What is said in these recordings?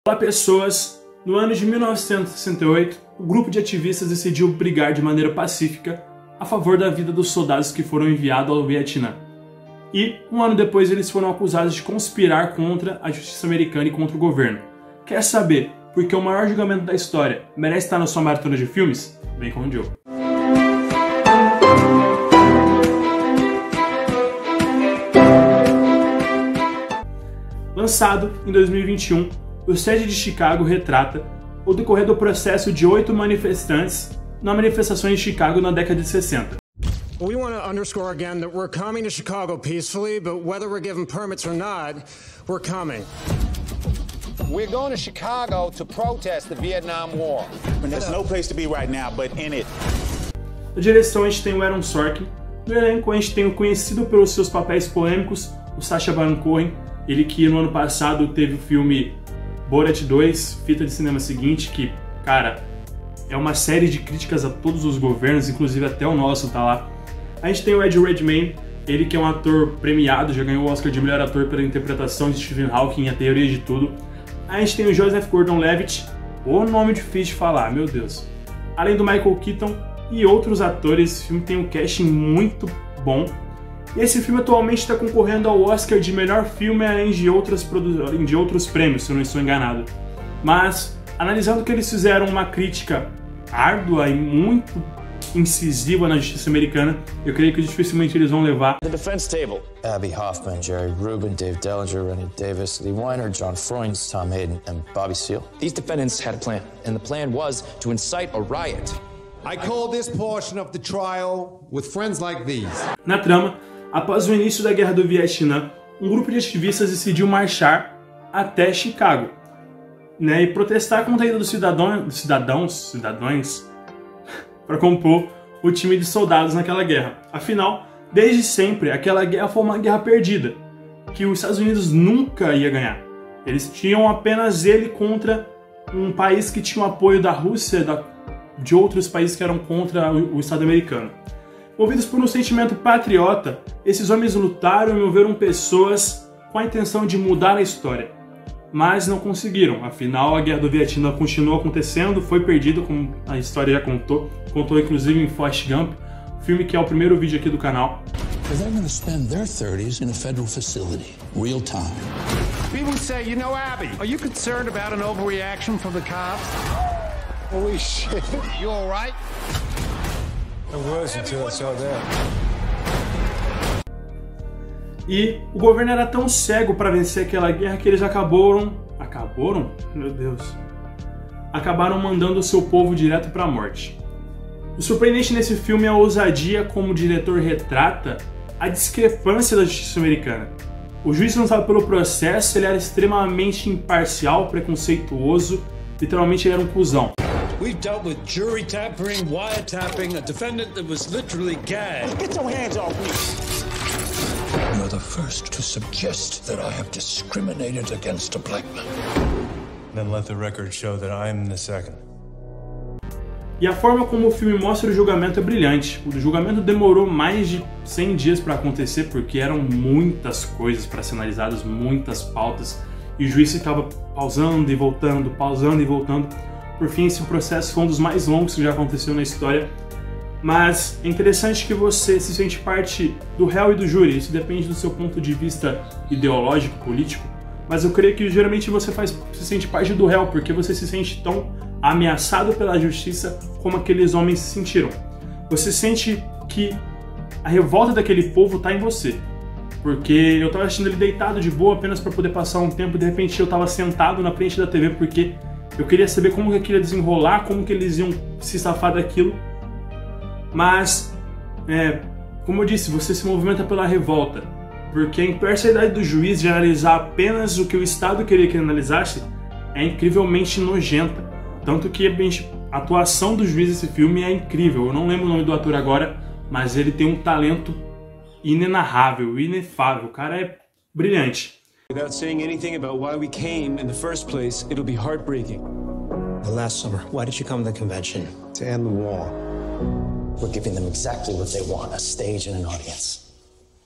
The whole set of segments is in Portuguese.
Olá pessoas, no ano de 1968, o grupo de ativistas decidiu brigar de maneira pacífica a favor da vida dos soldados que foram enviados ao Vietnã. E, um ano depois, eles foram acusados de conspirar contra a justiça americana e contra o governo. Quer saber por que o maior julgamento da história merece estar na sua maratona de filmes? Vem com o Joe. Lançado em 2021, o SED de Chicago retrata o decorrer do processo de 8 manifestantes na manifestação em Chicago na década de 60. We want to underscore again that we're coming to Chicago peacefully, but whether we're given permits or not, we're coming. We're going to Chicago to protest the Vietnam War. There's no place to be right now but in it. Na direção a gente tem o Aaron Sorkin, no elenco a gente tem o conhecido pelos seus papéis polêmicos, o Sacha Baron Cohen, ele que no ano passado teve o filme Borat 2, fita de cinema seguinte, que, cara, é uma série de críticas a todos os governos, inclusive até o nosso tá lá. A gente tem o Eddie Redmayne, ele que é um ator premiado, já ganhou o Oscar de melhor ator pela interpretação de Stephen Hawking em A Teoria de Tudo. A gente tem o Joseph Gordon-Levitt, o nome difícil de falar, meu Deus. Além do Michael Keaton e outros atores, esse filme tem um casting muito bom. E esse filme atualmente está concorrendo ao Oscar de melhor filme, além de outros prêmios, se eu não estou enganado. Mas, analisando que eles fizeram uma crítica árdua e muito incisiva na justiça americana, eu creio que dificilmente eles vão levar. The defense table. Abby Hoffman, Jerry Rubin, Dave Dellinger, Rennie Davis, Lee Weiner, John Freund, Tom Hayden, and Bobby Seale. These defendants had a plan, and the plan was to incite a riot. I call this portion of the trial with friends like these. Na trama, após o início da Guerra do Vietnã, um grupo de ativistas decidiu marchar até Chicago, e protestar contra a ida dos cidadãos para compor o time de soldados naquela guerra. Afinal, desde sempre, aquela guerra foi uma guerra perdida, que os Estados Unidos nunca ia ganhar. Eles tinham apenas ele contra um país que tinha o apoio da Rússia, de outros países que eram contra o Estado americano. Movidos por um sentimento patriota, esses homens lutaram e moveram pessoas com a intenção de mudar a história. Mas não conseguiram, afinal a Guerra do Vietnã continuou acontecendo, foi perdida, como a história já contou inclusive em Forrest Gump, filme que é o primeiro vídeo aqui do canal. They're going to spend their 30s in a federal facility, real time. People say, you know, Abby, are you concerned about an overreaction from the cops? Holy shit. You all right? I was until I saw that. E o governo era tão cego para vencer aquela guerra que eles acabaram, meu Deus, acabaram mandando o seu povo direto para a morte. O surpreendente nesse filme é a ousadia como o diretor retrata a discrepância da justiça americana. O juiz responsável pelo processo, ele era extremamente imparcial, preconceituoso, literalmente ele era um cuzão. We've dealt with jury tampering, wiretapping, a defendant that was literally gagged. Get your hands off me! You're the first to suggest that I have discriminated against a black man. Then let the record show that I'm the second. E a forma como o filme mostra o julgamento é brilhante. O julgamento demorou mais de 100 dias para acontecer, porque eram muitas coisas para ser analisadas, muitas pautas, e o juiz ficava pausando e voltando, pausando e voltando. Por fim, esse processo foi um dos mais longos que já aconteceu na história. Mas é interessante que você se sente parte do réu e do júri. Isso depende do seu ponto de vista ideológico, político. Mas eu creio que geralmente você se sente parte do réu, porque você se sente tão ameaçado pela justiça como aqueles homens se sentiram. Você sente que a revolta daquele povo está em você. Porque eu estava assistindo ele deitado de boa apenas para poder passar um tempo, e de repente eu estava sentado na frente da TV porque eu queria saber como que aquilo ia desenrolar, como que eles iam se safar daquilo. Mas, como eu disse, você se movimenta pela revolta. Porque a imparcialidade do juiz de analisar apenas o que o Estado queria que ele analisasse é incrivelmente nojenta. Tanto que a atuação do juiz desse filme é incrível. Eu não lembro o nome do ator agora, mas ele tem um talento inenarrável, inefável. O cara é brilhante. Without saying anything about why we came in the first place, it'll be heartbreaking. Last summer, why did you come to the convention? To end the war. We're giving them exactly what they want, a stage and an audience.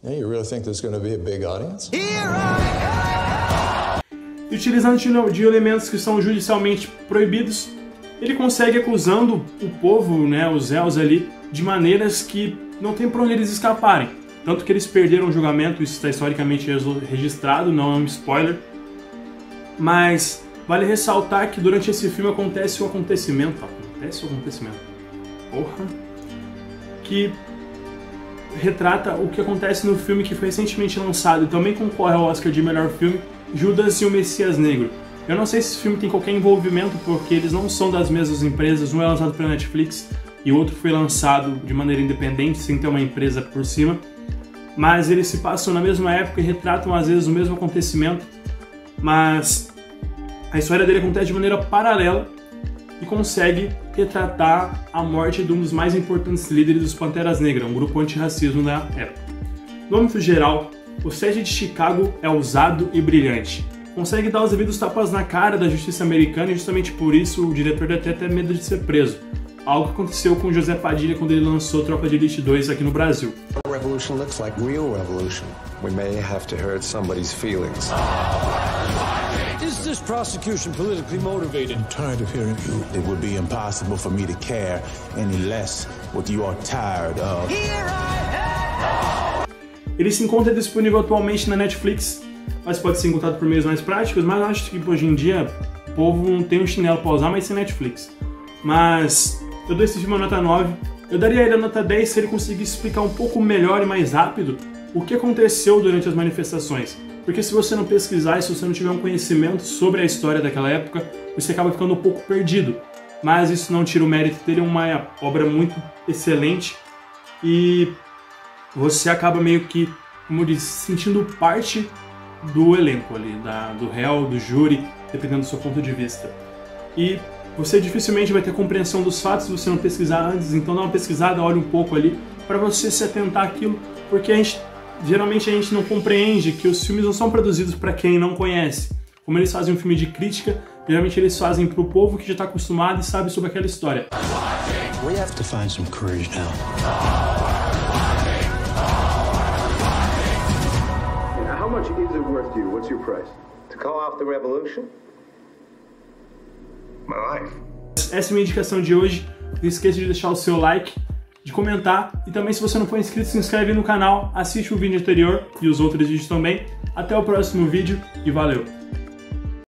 Yeah, you really think there's going to be a big audience? e utilizando de elementos que são judicialmente proibidos, ele consegue acusando o povo, né, os réus ali, de maneiras que não tem pra onde eles escaparem. Tanto que eles perderam o julgamento, isso está historicamente registrado, não é um spoiler. Mas vale ressaltar que durante esse filme acontece um acontecimento, porra, que retrata o que acontece no filme que foi recentemente lançado e também concorre ao Oscar de melhor filme, Judas e o Messias Negro. Eu não sei se esse filme tem qualquer envolvimento porque eles não são das mesmas empresas, um é lançado pela Netflix e o outro foi lançado de maneira independente, sem ter uma empresa por cima, mas eles se passam na mesma época e retratam às vezes o mesmo acontecimento, mas a história dele acontece de maneira paralela e consegue retratar a morte de um dos mais importantes líderes dos Panteras Negras, um grupo antirracismo da época. No âmbito geral, o set de Chicago é ousado e brilhante. Consegue dar os devidos tapas na cara da justiça americana e justamente por isso o diretor deve até ter medo de ser preso. Algo que aconteceu com José Padilha quando ele lançou Tropa de Elite 2 aqui no Brasil. Revolution looks like real revolution. We may have to hurt somebody's feelings. Is this prosecution politically motivated? I'm tired of hearing you. It would be impossible for me to care any less what you are tired of. Ele se encontra disponível atualmente na Netflix, mas pode ser encontrado por meios mais práticos, mas acho que hoje em dia o povo não tem um chinelo para usar, mas sem Netflix. Mas eu dou esse filme uma nota 9, eu daria a ele a nota 10 se ele conseguisse explicar um pouco melhor e mais rápido o que aconteceu durante as manifestações. Porque se você não pesquisar e se você não tiver um conhecimento sobre a história daquela época, você acaba ficando um pouco perdido. Mas isso não tira o mérito dele, é uma obra muito excelente e você acaba meio que, como diz, sentindo parte do elenco ali, do réu, do júri, dependendo do seu ponto de vista. E você dificilmente vai ter compreensão dos fatos se você não pesquisar antes, então dá uma pesquisada, olha um pouco ali, para você se atentar àquilo, porque geralmente a gente não compreende que os filmes não são produzidos para quem não conhece. Como eles fazem um filme de crítica, geralmente eles fazem para o povo que já está acostumado e sabe sobre aquela história. We have to find some courage now. How much is it worth to you? What's your price? To call off the revolution? My life. Essa é a minha indicação de hoje. Não esqueça de deixar o seu like, de comentar e também, se você não for inscrito, se inscreve no canal, assiste o vídeo anterior e os outros vídeos também. Até o próximo vídeo e valeu!